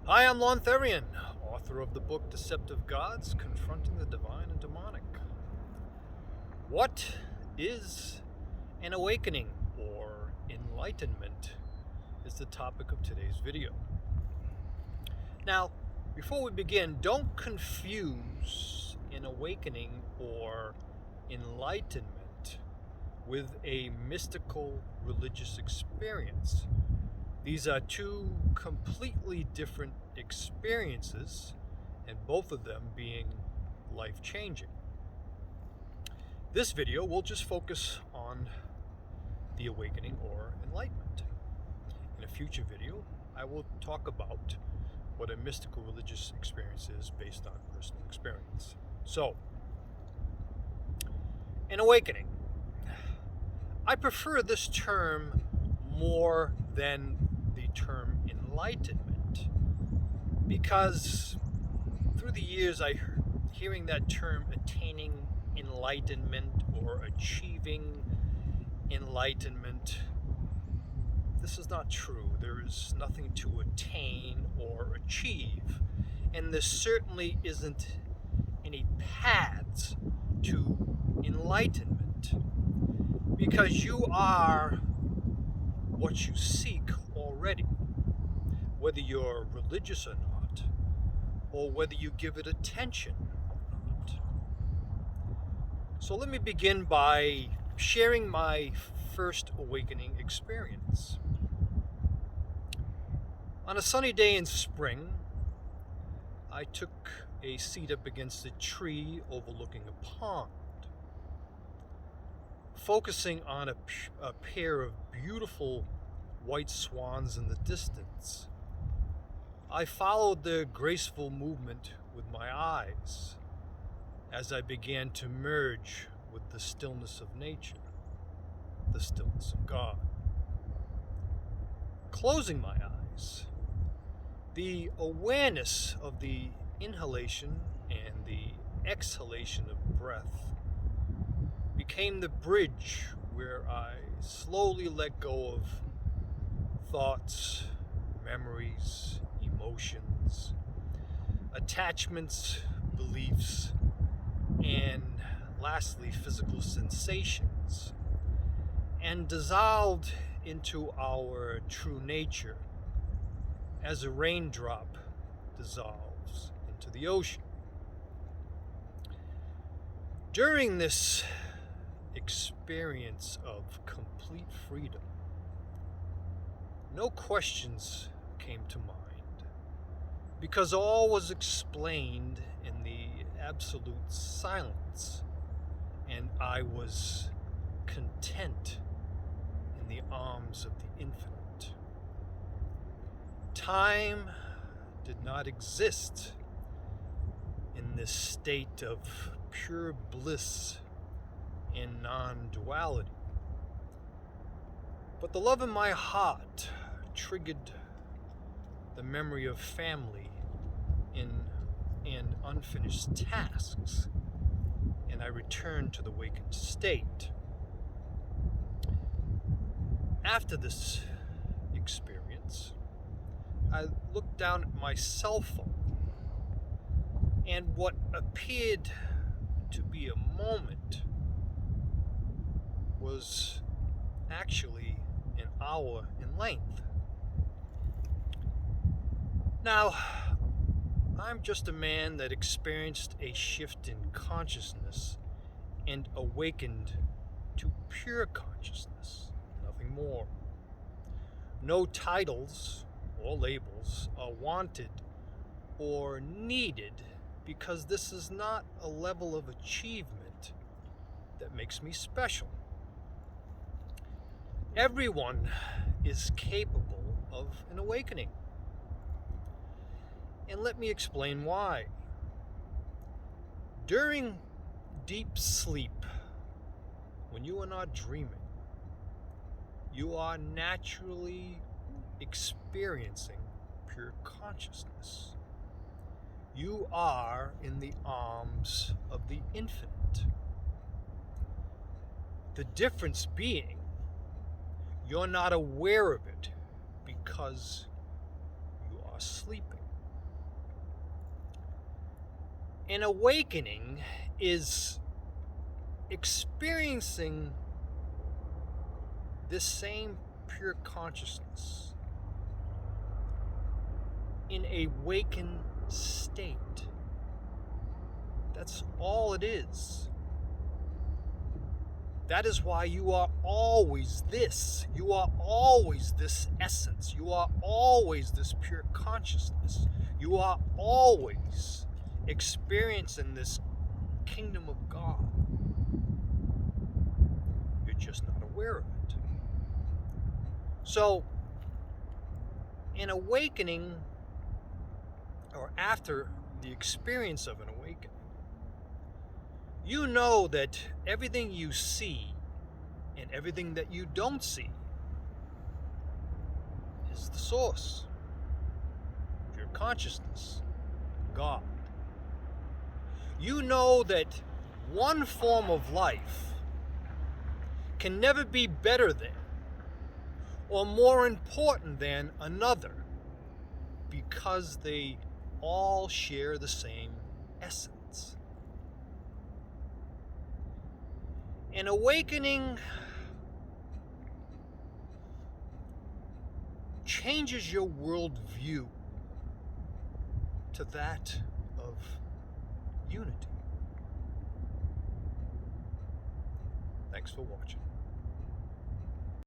Hi, I'm Lorne Therrien, author of the book Deceptive Gods Confronting the Divine and Demonic. What is an awakening or enlightenment is the topic of today's video. Now, before we begin, don't confuse an awakening or enlightenment with a mystical religious experience. These are two completely different experiences, and both of them being life-changing. This video will just focus on the awakening or enlightenment. In a future video, I will talk about what a mystical religious experience is based on personal experience. So, an awakening. I prefer this term more than the term enlightenment, because through the years hearing that term attaining enlightenment or achieving enlightenment, this is not true. There is nothing to attain or achieve, and there certainly isn't any paths to enlightenment, because you are what you seek already, whether you're religious or not, or whether you give it attention or not. So let me begin by sharing my first awakening experience. On a sunny day in spring, I took a seat up against a tree overlooking a pond. Focusing on a pair of beautiful white swans in the distance, I followed their graceful movement with my eyes as I began to merge with the stillness of nature, the stillness of God. Closing my eyes, the awareness of the inhalation and the exhalation of breath became the bridge where I slowly let go of thoughts, memories, emotions, attachments, beliefs, and lastly, physical sensations, and dissolved into our true nature as a raindrop dissolves into the ocean. During this experience of complete freedom, no questions came to mind, because all was explained in the absolute silence, and I was content in the arms of the infinite. Time did not exist in this state of pure bliss and non-duality. But the love in my heart triggered the memory of family and unfinished tasks, and I returned to the wakened state. After this experience, I looked down at my cell phone, and what appeared to be a moment was actually an hour in length. Now, I'm just a man that experienced a shift in consciousness and awakened to pure consciousness, nothing more. No titles or labels are wanted or needed, because this is not a level of achievement that makes me special. Everyone is capable of an awakening. And let me explain why. During deep sleep, when you are not dreaming, you are naturally experiencing pure consciousness. You are in the arms of the infinite. The difference being, you're not aware of it because you are sleeping. An awakening is experiencing this same pure consciousness in a wakened state. That's all it is. That is why you are always this. You are always this essence. You are always this pure consciousness. You are always experiencing this kingdom of God. You're just not aware of it. So, an awakening, or after the experience of an awakening, you know that everything you see and everything that you don't see is the source, pure consciousness, God. You know that one form of life can never be better than or more important than another because they all share the same essence. An awakening changes your worldview to that of unity. Thanks for watching.